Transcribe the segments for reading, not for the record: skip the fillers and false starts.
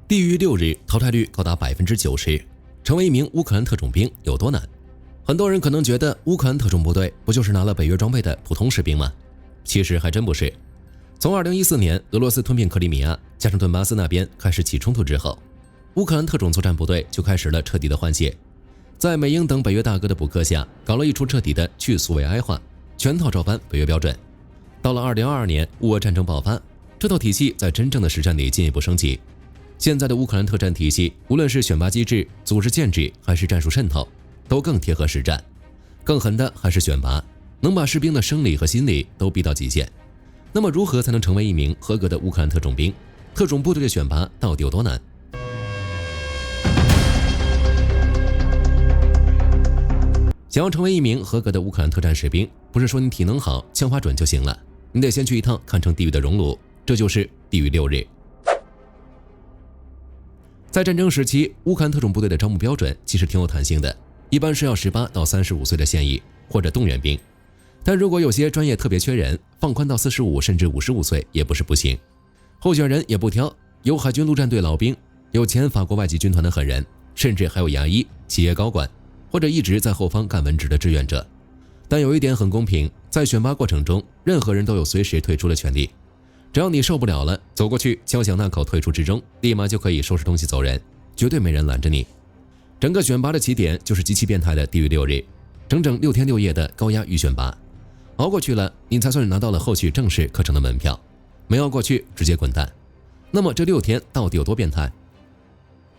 地狱6日淘汰率高达90%，成为一名乌克兰特种兵有多难？很多人可能觉得乌克兰特种部队不就是拿了北约装备的普通士兵吗？其实还真不是。从2014年俄罗斯吞并克里米亚，加上顿巴斯那边开始起冲突之后，乌克兰特种作战部队就开始了彻底的换血，在美英等北约大哥的补课下，搞了一出彻底的去苏维埃化，全套照搬北约标准。到了2022年，乌俄战争爆发，这套体系在真正的实战里进一步升级。现在的乌克兰特战体系，无论是选拔机制、组织建制还是战术渗透，都更贴合实战。更狠的还是选拔，能把士兵的生理和心理都逼到极限。那么如何才能成为一名合格的乌克兰特种兵？特种部队的选拔到底有多难？想要成为一名合格的乌克兰特战士兵，不是说你体能好、枪法准就行了，你得先去一趟堪称地狱的熔炉，这就是地狱6日。在战争时期，乌克兰特种部队的招募标准其实挺有弹性的，一般是要18到35岁的现役或者动员兵，但如果有些专业特别缺人，放宽到45甚至55岁也不是不行。候选人也不挑，有海军陆战队老兵，有前法国外籍军团的狠人，甚至还有牙医、企业高管，或者一直在后方干文职的志愿者。但有一点很公平，在选拔过程中，任何人都有随时退出的权利。只要你受不了了，走过去敲响那口退出之钟，立马就可以收拾东西走人，绝对没人拦着你。整个选拔的起点就是极其变态的地狱6日，整整6天6夜的高压预选拔，熬过去了，你才算是拿到了后续正式课程的门票，没熬过去直接滚蛋。那么这6天到底有多变态？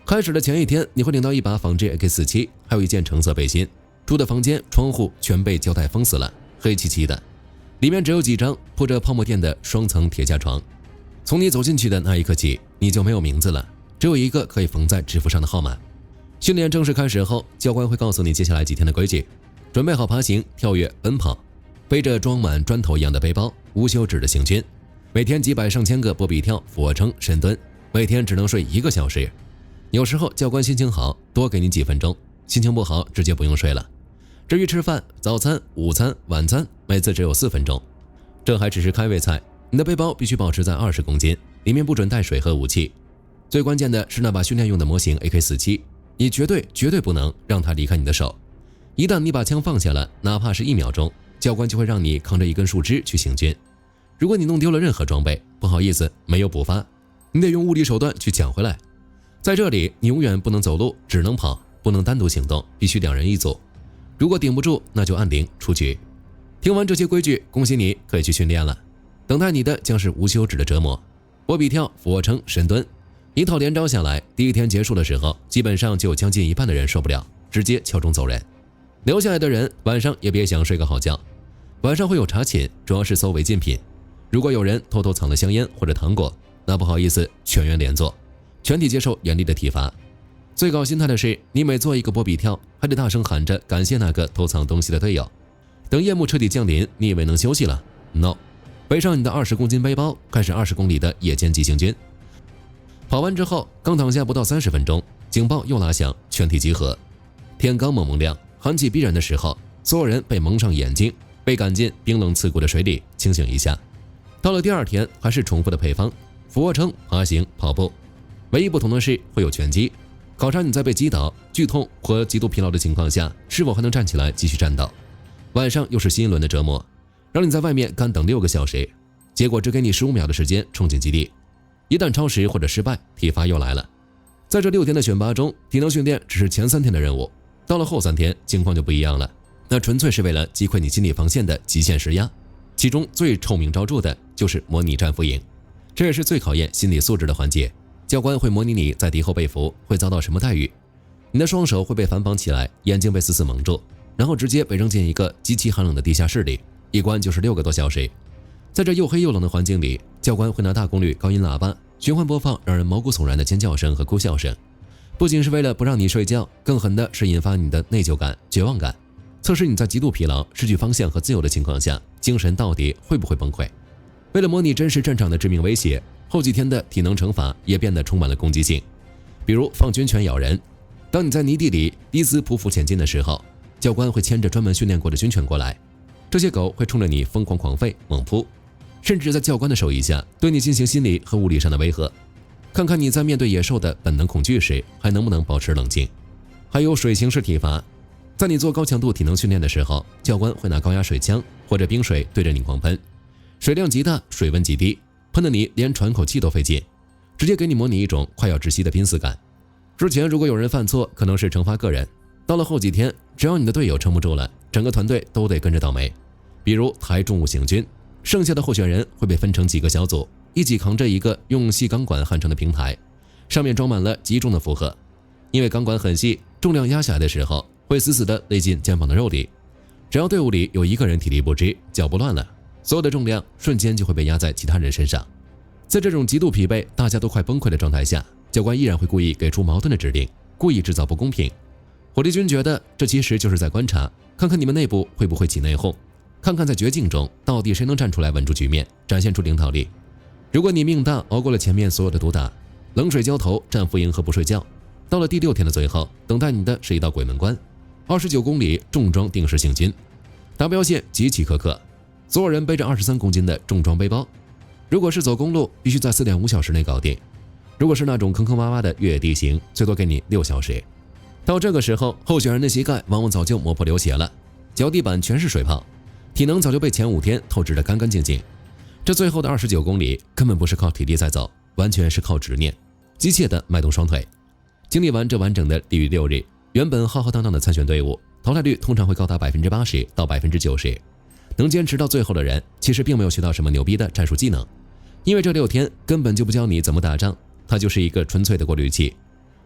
开始的前一天，你会领到一把仿制 AK-47，还有一件橙色背心，住的房间窗户全被胶带封死了，黑漆漆的，里面只有几张铺着泡沫垫的双层铁架床。从你走进去的那一刻起，你就没有名字了，只有一个可以缝在制服上的号码。训练正式开始后，教官会告诉你接下来几天的规矩：准备好爬行、跳跃、奔跑，背着装满砖头一样的背包，无休止的行军，每天几百上千个波比跳、俯卧撑、深蹲，每天只能睡1个小时。有时候教官心情好，多给你几分钟；心情不好，直接不用睡了。至于吃饭，早餐、午餐、晚餐，每次只有4分钟。这还只是开胃菜，你的背包必须保持在20公斤，里面不准带水和武器。最关键的是那把训练用的模型 AK-47， 你绝对不能让它离开你的手。一旦你把枪放下了，哪怕是1秒钟，教官就会让你扛着一根树枝去行军。如果你弄丢了任何装备，不好意思，没有补发，你得用物理手段去抢回来。在这里，你永远不能走路，只能跑，不能单独行动，必须2人一组。如果顶不住，那就按铃出局。听完这些规矩，恭喜你可以去训练了。等待你的将是无休止的折磨。波比跳、俯卧撑、深蹲，一套连招下来，第一天结束的时候，基本上就有将近一半的人受不了，直接敲钟走人。留下来的人晚上也别想睡个好觉。晚上会有查寝，主要是搜违禁品。如果有人偷偷藏了香烟或者糖果，那不好意思，全员连坐，全体接受严厉的体罚。最搞心态的是，你每做一个波比跳，还得大声喊着感谢那个偷藏东西的队友。等夜幕彻底降临，你以为能休息了 ？No， 背上你的20公斤背包，开始20公里的夜间急行军。跑完之后，刚躺下不到30分钟，警报又拉响，全体集合。天刚蒙蒙亮，喊起必然的时候，所有人被蒙上眼睛，被赶进冰冷刺骨的水里清醒一下。到了第2天，还是重复的配方：俯卧撑、爬行、跑步。唯一不同的是会有拳击，考察你在被击倒、剧痛或极度疲劳的情况下，是否还能站起来继续战斗。晚上又是新一轮的折磨，让你在外面干等6个小时，结果只给你15秒的时间冲进基地。一旦超时或者失败，体罚又来了。在这6天的选拔中，体能训练只是前3天的任务，到了后3天情况就不一样了，那纯粹是为了击溃你心理防线的极限施压。其中最臭名昭著的就是模拟战俘营，这也是最考验心理素质的环节。教官会模拟你在敌后被俘会遭到什么待遇，你的双手会被反绑起来，眼睛被死死蒙住，然后直接被扔进一个极其寒冷的地下室里，一关就是6个多小时。在这又黑又冷的环境里，教官会拿大功率高音喇叭循环播放让人毛骨悚然的尖叫声和哭笑声，不仅是为了不让你睡觉，更狠的是引发你的内疚感、绝望感，测试你在极度疲劳、失去方向和自由的情况下，精神到底会不会崩溃。为了模拟真实战场的致命威胁，后几天的体能惩罚也变得充满了攻击性，比如放军犬咬人。当你在泥地里低姿匍匐前进的时候，教官会牵着专门训练过的军犬过来，这些狗会冲着你疯狂狂吠、猛扑，甚至在教官的手艺下对你进行心理和物理上的威吓。看看你在面对野兽的本能恐惧时还能不能保持冷静。还有水形式体罚，在你做高强度体能训练的时候，教官会拿高压水枪或者冰水对着你狂喷，水量极大，水温极低，喷得你连喘口气都费劲，直接给你模拟一种快要窒息的濒死感。之前如果有人犯错，可能是惩罚个人，到了后几天，只要你的队友撑不住了，整个团队都得跟着倒霉。比如抬重物行军，剩下的候选人会被分成几个小组，一起扛着一个用细钢管焊成的平台，上面装满了极重的负荷。因为钢管很细，重量压下来的时候会死死地勒进肩膀的肉里。只要队伍里有一个人体力不支，脚不乱了，所有的重量瞬间就会被压在其他人身上。在这种极度疲惫，大家都快崩溃的状态下，教官依然会故意给出矛盾的指令，故意制造不公平。火力军觉得这其实就是在观察，看看你们内部会不会起内讧，看看在绝境中到底谁能站出来稳住局面，展现出领导力。如果你命大，熬过了前面所有的毒打，冷水浇头，战俘营和不睡觉，到了第6天的最后，等待你的是一道鬼门关，29公里重装定时行军。达标线极其苛刻，所有人背着23公斤的重装背包，如果是走公路，必须在4.5小时内搞定；如果是那种坑坑洼洼的越野地形，最多给你6小时。到这个时候，候选人的膝盖往往早就磨破流血了，脚底板全是水泡，体能早就被前5天透支得干干净净。这最后的29公里根本不是靠体力在走，完全是靠执念，机械地迈动双腿。经历完这完整的地狱6日，原本浩浩荡荡的参选队伍，淘汰率通常会高达80%到90%。能坚持到最后的人，其实并没有学到什么牛逼的战术技能，因为这6天根本就不教你怎么打仗，它就是一个纯粹的过滤器。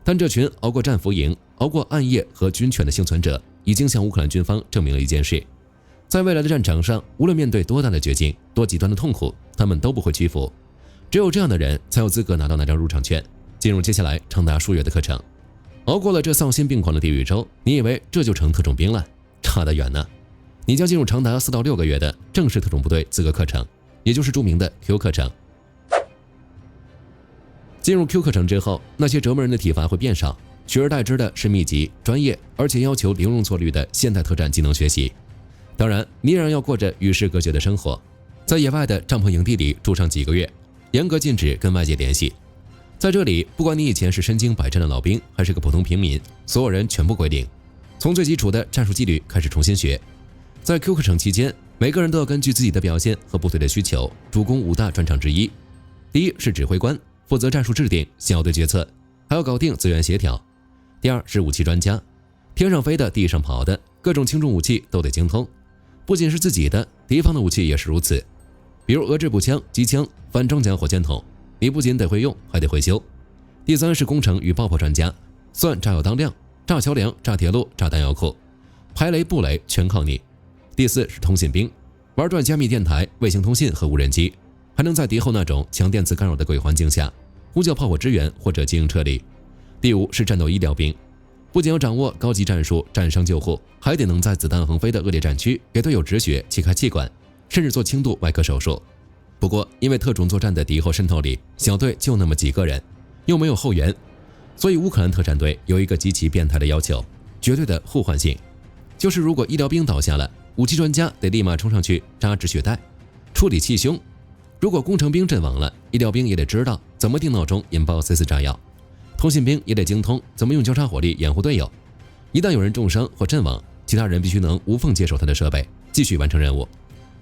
但这群熬过战俘营、熬过暗夜和军犬的幸存者，已经向乌克兰军方证明了一件事：在未来的战场上，无论面对多大的绝境、多极端的痛苦，他们都不会屈服。只有这样的人才有资格拿到那张入场券，进入接下来长达数月的课程。熬过了这丧心病狂的地狱周，你以为这就成特种兵了？差得远呢！你将进入长达4到6个月的正式特种部队资格课程，也就是著名的 Q 课程。进入 Q 课程之后，那些折磨人的体罚会变少，取而代之的是密集、专业，而且要求零容错率的现代特战技能学习。当然，你依然要过着与世隔绝的生活，在野外的帐篷营地里住上几个月，严格禁止跟外界联系。在这里，不管你以前是身经百战的老兵，还是个普通平民，所有人全部归零，从最基础的战术纪律开始重新学。在 Q 课程期间，每个人都要根据自己的表现和部队的需求，主攻5大专长之一。第一是指挥官，负责战术制定、小队决策，还要搞定资源协调。第二是武器专家，天上飞的、地上跑的，各种轻重武器都得精通，不仅是自己的，敌方的武器也是如此。比如俄制步枪、机枪、反装甲火箭筒，你不仅得会用，还得会修。第三是工程与爆破专家，算炸药当量，炸桥梁、炸铁路、炸弹药库，排雷布雷全靠你。第四是通信兵，玩转加密电台、卫星通信和无人机，还能在敌后那种强电磁干扰的鬼环境下呼叫炮火支援或者接应撤离。第五是战斗医疗兵，不仅要掌握高级战术、战伤救护，还得能在子弹横飞的恶劣战区给队友止血、切开气管，甚至做轻度外科手术。不过因为特种作战的敌后渗透里，小队就那么几个人，又没有后援，所以乌克兰特战队有一个极其变态的要求，绝对的互换性，就是如果医疗兵倒下了，武器专家得立马冲上去扎止血带，处理气胸；如果工程兵阵亡了，医疗兵也得知道怎么定闹钟引爆 C4 炸药，通信兵也得精通怎么用交叉火力掩护队友。一旦有人重伤或阵亡，其他人必须能无缝接手他的设备，继续完成任务。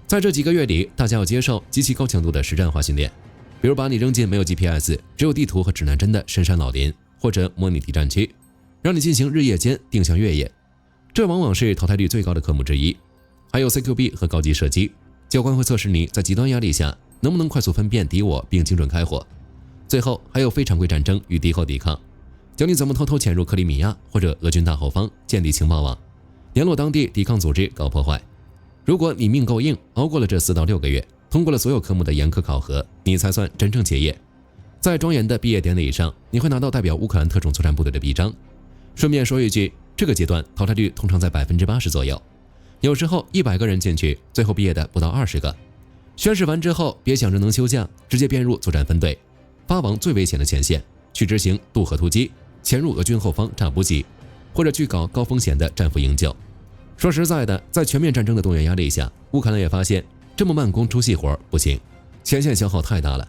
在这几个月里，大家要接受极其高强度的实战化训练，比如把你扔进没有 GPS、只有地图和指南针的深山老林，或者模拟敌战区，让你进行日夜间定向越野，这往往是淘汰率最高的科目之一。还有 CQB 和高级射击，教官会测试你在极端压力下能不能快速分辨敌我并精准开火。最后还有非常规战争与敌后抵抗，教你怎么偷偷潜入克里米亚或者俄军大后方，建立情报网，联络当地抵抗组织搞破坏。如果你命够硬，熬过了这4到6个月，通过了所有科目的严苛考核，你才算真正结业。在庄严的毕业典礼上，你会拿到代表乌克兰特种作战部队的臂章。顺便说一句，这个阶段淘汰率通常在80%左右，有时候100个人进去，最后毕业的不到20个。宣誓完之后，别想着能休假，直接编入作战分队，发往最危险的前线，去执行渡河突击，潜入俄军后方炸补给，或者去搞高风险的战俘营救。说实在的，在全面战争的动员压力下，乌克兰也发现这么慢工出细活不行，前线消耗太大了。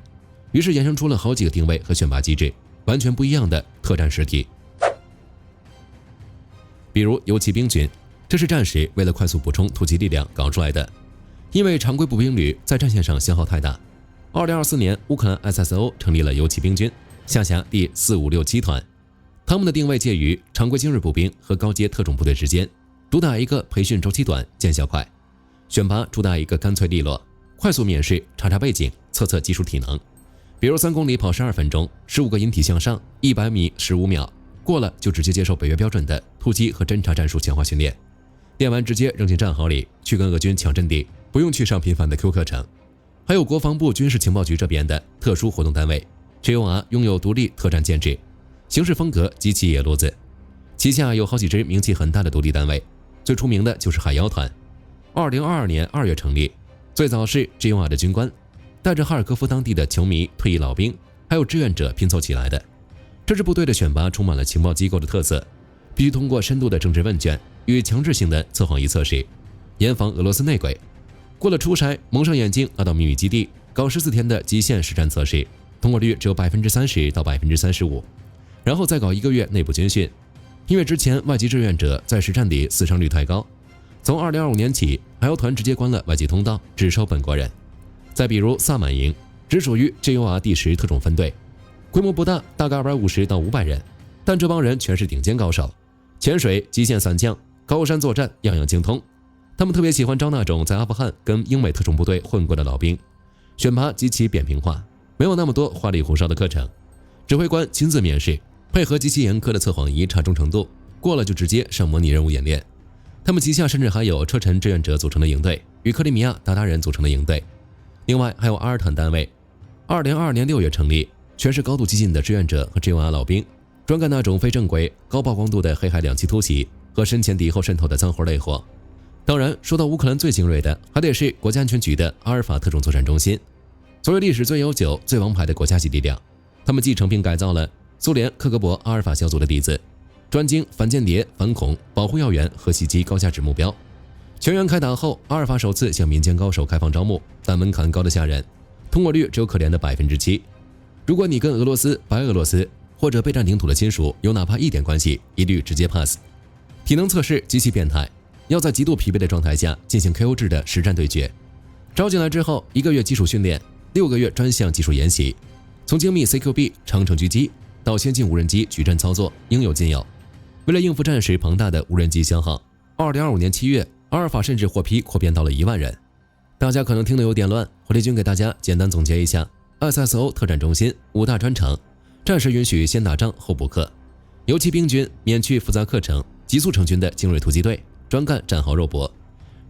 于是衍生出了好几个定位和选拔机制，完全不一样的特战实体。比如游骑兵军，这是战时为了快速补充突击力量搞出来的，因为常规步兵旅在战线上消耗太大。2024年，乌克兰 SSO 成立了游骑兵军，下辖第4567团，他们的定位介于常规精锐步兵和高阶特种部队之间，主打一个培训周期短、见效快，选拔主打一个干脆利落，快速面试、查查背景、测测技术体能。比如3公里跑12分钟，15个引体向上，100米15秒，过了就直接接受北约标准的突击和侦察战术强化训练，练完直接扔进战壕里去跟俄军抢阵地，不用去上频繁的 Q 课程。还有国防部军事情报局这边的特殊活动单位 GOR 拥有独立特战建制，行事风格极其野路子，旗下有好几支名气很大的独立单位，最出名的就是海妖团。2022年2月成立，最早是 GOR 的军官带着哈尔科夫当地的球迷、退役老兵还有志愿者拼凑起来的。这支部队的选拔充满了情报机构的特色，必须通过深度的政治问卷与强制性的测谎仪测试，严防俄罗斯内鬼。过了初筛，蒙上眼睛拉到秘密基地，搞14天的极限实战测试，通过率只有30%到35%，然后再搞1个月内部军训。因为之前外籍志愿者在实战里死伤率太高，从2025年起，海妖团直接关了外籍通道，只收本国人。再比如萨满营，只属于 GOR 第10特种分队，规模不大，大概250到500人，但这帮人全是顶尖高手，潜水、极限散将、高山作战样样精通。他们特别喜欢招那种在阿富汗跟英美特种部队混过的老兵，选拔极其扁平化，没有那么多花里胡哨的课程，指挥官亲自面试，配合极其严苛的测谎仪查忠诚度，过了就直接上模拟任务演练。他们旗下甚至还有车臣志愿者组成的营队，与克里米亚鞑靼人组成的营队，另外还有阿尔坦单位。2022年6月成立，全是高度激进的志愿者和 GOR 老兵，专干那种非正规、高曝光度的黑海两栖突袭和身前敌后渗透的脏活累活。当然，说到乌克兰最精锐的，还得是国家安全局的阿尔法特种作战中心，作为历史最悠久、最王牌的国家级力量，他们继承并改造了苏联克格勃阿尔法小组的底子，专精反间谍、反恐、保护要员和袭击高价值目标。全员开打后，阿尔法首次向民间高手开放招募，但门槛高得吓人，通过率只有可怜的7%。如果你跟俄罗斯、白俄罗斯或者备战领土的亲属有哪怕一点关系，一律直接 pass。体能测试极其变态，要在极度疲惫的状态下进行 KO 制的实战对决。招进来之后，1个月基础训练，6个月专项技术研习，从精密 CQB 长程狙击到先进无人机矩阵操作，应有尽有。为了应付战时庞大的无人机消耗，2025年7月，阿尔法甚至获批扩编到了1万人。大家可能听得有点乱，火力军给大家简单总结一下 SSO 特战中心5大专长：战时允许先打仗后补课，游骑兵军免去复杂课程，急速成军的精锐突击队，专干战壕肉搏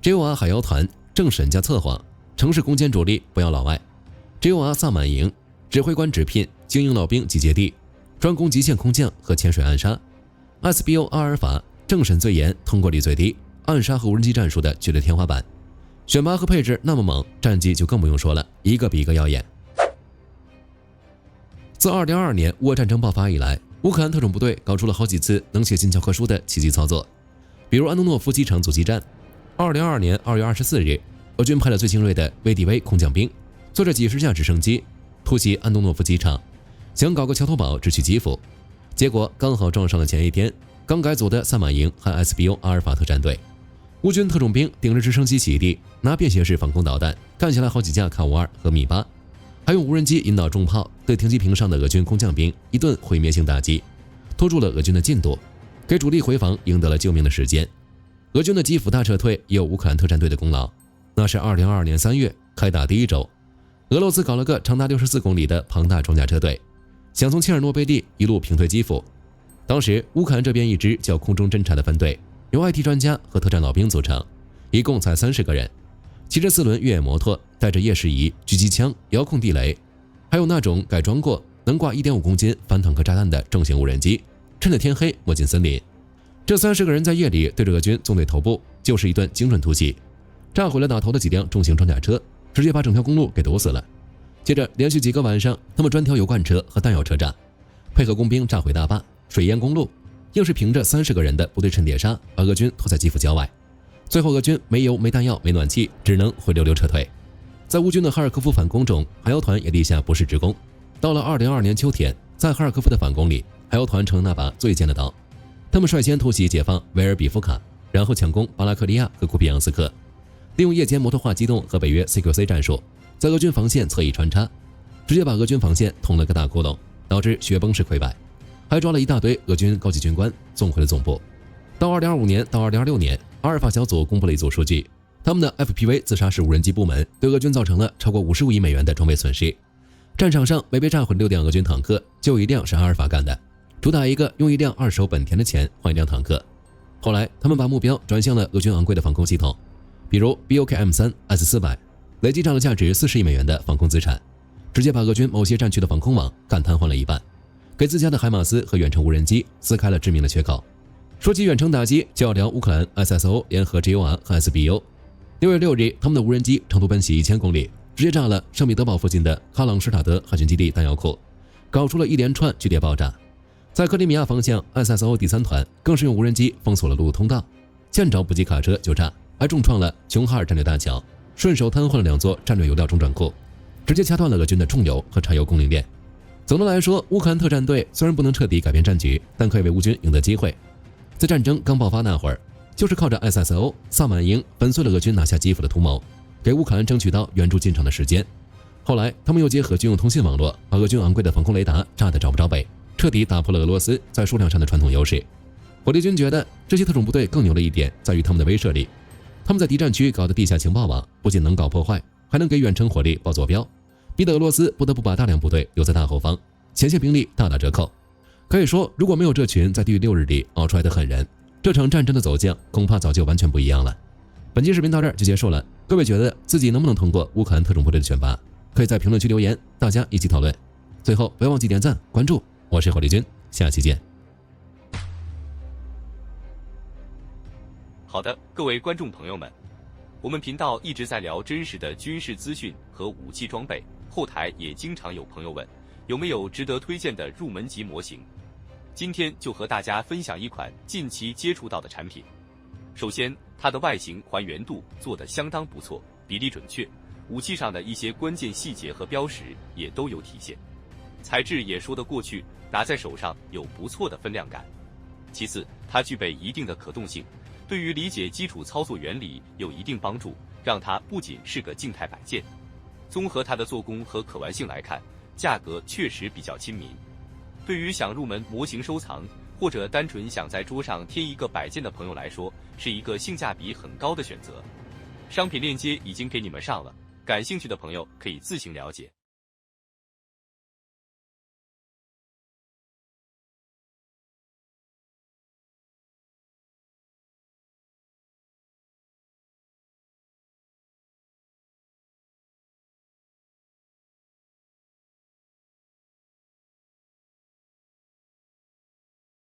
；GOR 海妖团政审加测谎，城市攻坚主力不要老外；GOR 萨满营指挥官直聘精英老兵集结地，专攻极限空降和潜水暗杀；SBO 阿尔法政审最严，通过率最低，暗杀和无人机战术的绝对天花板。选拔和配置那么猛，战绩就更不用说了，一个比一个耀眼。自2022年乌俄战争爆发以来，乌克兰特种部队搞出了好几次能写进教科书的奇迹操作，比如安东诺夫机场阻击战。2022年2月24日，俄军派了最精锐的 VDV 空降兵，坐着几10架直升机突袭安东诺夫机场，想搞个桥头堡直取基辅，结果刚好撞上了前一天刚改组的萨满营和 SBO 阿尔法特战队。乌军特种兵顶着直升机起地，拿便携式防空导弹干下来好几架K52和米8，还用无人机引导重炮对停机坪上的俄军空降兵一顿毁灭性打击，拖住了俄军的进度，给主力回防赢得了救命的时间。俄军的基辅大撤退也有乌克兰特战队的功劳，那是2022年3月开打第1周，俄罗斯搞了个长达64公里的庞大装甲车队，想从切尔诺贝利一路平推基辅。当时乌克兰这边一支叫空中侦察的分队，由 IT 专家和特战老兵组成，一共才30个人，骑着4轮越野摩托，带着夜视仪、狙击枪、遥控地雷，还有那种改装过能挂1.5公斤反坦克炸弹的重型无人机，趁着天黑没进森林。这30个人在夜里对着俄军纵队头部就是一顿精准突袭，炸毁了打头的几辆重型装甲车，直接把整条公路给堵死了。接着连续几个晚上，他们专挑油罐车和弹药车炸，配合工兵炸毁大坝、水淹公路，硬是凭着30个人的部队趁点杀，把俄军拖在基辅郊外。最后俄军没油、没弹药、没暖气，只能灰溜溜撤退。在乌军的哈尔科夫反攻中，海妖团也立下不世之功，到了2022年秋天，在哈尔科夫的反攻里，海鸥团成了那把最尖的刀。他们率先突袭解放维尔比夫卡，然后抢攻巴拉克利亚和库皮扬斯克，利用夜间摩托化机动和北约 CQC 战术，在俄军防线侧翼穿插，直接把俄军防线捅了个大窟窿，导致血崩式溃败，还抓了一大堆俄军高级军官送回了总部。到2025年到2026年，阿尔法小组公布了一组数据，他们的 FPV 自杀式无人机部门对俄军造成了超过55亿美元的装备损失。战场上每被炸毁6辆俄军坦克，就有1辆是阿尔法干的，主打一个用1辆2手本田的钱换1辆坦克。后来他们把目标转向了俄军昂贵的防空系统，比如 BOK-M3 S400， 累计占了价值40亿美元的防空资产，直接把俄军某些战区的防空网干瘫痪了一半，给自家的海马斯和远程无人机撕开了致命的缺口。说起远程打击，就要聊乌克兰 SSO 联合 GOR 和 SBU。6月6日，他们的无人机长途奔袭1000公里，直接炸了圣彼得堡附近的卡朗施塔德海军基地弹药库，搞出了一连串剧烈爆炸。在克里米亚方向 ，SSO 第3团更是用无人机封锁了陆路通道，见着补给卡车就炸，还重创了琼哈尔战略大桥，顺手瘫痪了2座战略油料中转库，直接掐断了俄军的重油和柴油供应链。总的来说，乌克兰特战队虽然不能彻底改变战局，但可以为乌军赢得机会。在战争刚爆发那会儿，就是靠着 SSO 萨满营粉碎了俄军拿下基辅的图谋，给乌克兰争取到援助进场的时间。后来他们又结合军用通信网络，把俄军昂贵的防空雷达炸得找不着北，彻底打破了俄罗斯在数量上的传统优势。火力军觉得这些特种部队更牛的一点在于他们的威慑力，他们在敌占区搞的地下情报网不仅能搞破坏，还能给远程火力报坐标，逼得俄罗斯不得不把大量部队留在大后方，前线兵力大打折扣。可以说，如果没有这群在地狱6日里熬出来的狠人，这场战争的走向恐怕早就完全不一样了。本期视频到这儿就结束了，各位觉得自己能不能通过乌克兰特种部队的选拔？可以在评论区留言，大家一起讨论。最后不要忘记点赞关注，我是火力军，下期见。好的，各位观众朋友们，我们频道一直在聊真实的军事资讯和武器装备，后台也经常有朋友问有没有值得推荐的入门级模型。今天就和大家分享一款近期接触到的产品。首先，它的外形还原度做得相当不错，比例准确，武器上的一些关键细节和标识也都有体现，材质也说得过去，拿在手上有不错的分量感。其次，它具备一定的可动性，对于理解基础操作原理有一定帮助，让它不仅是个静态摆件。综合它的做工和可玩性来看，价格确实比较亲民。对于想入门模型收藏，或者单纯想在桌上贴一个摆件的朋友来说，是一个性价比很高的选择。商品链接已经给你们上了，感兴趣的朋友可以自行了解。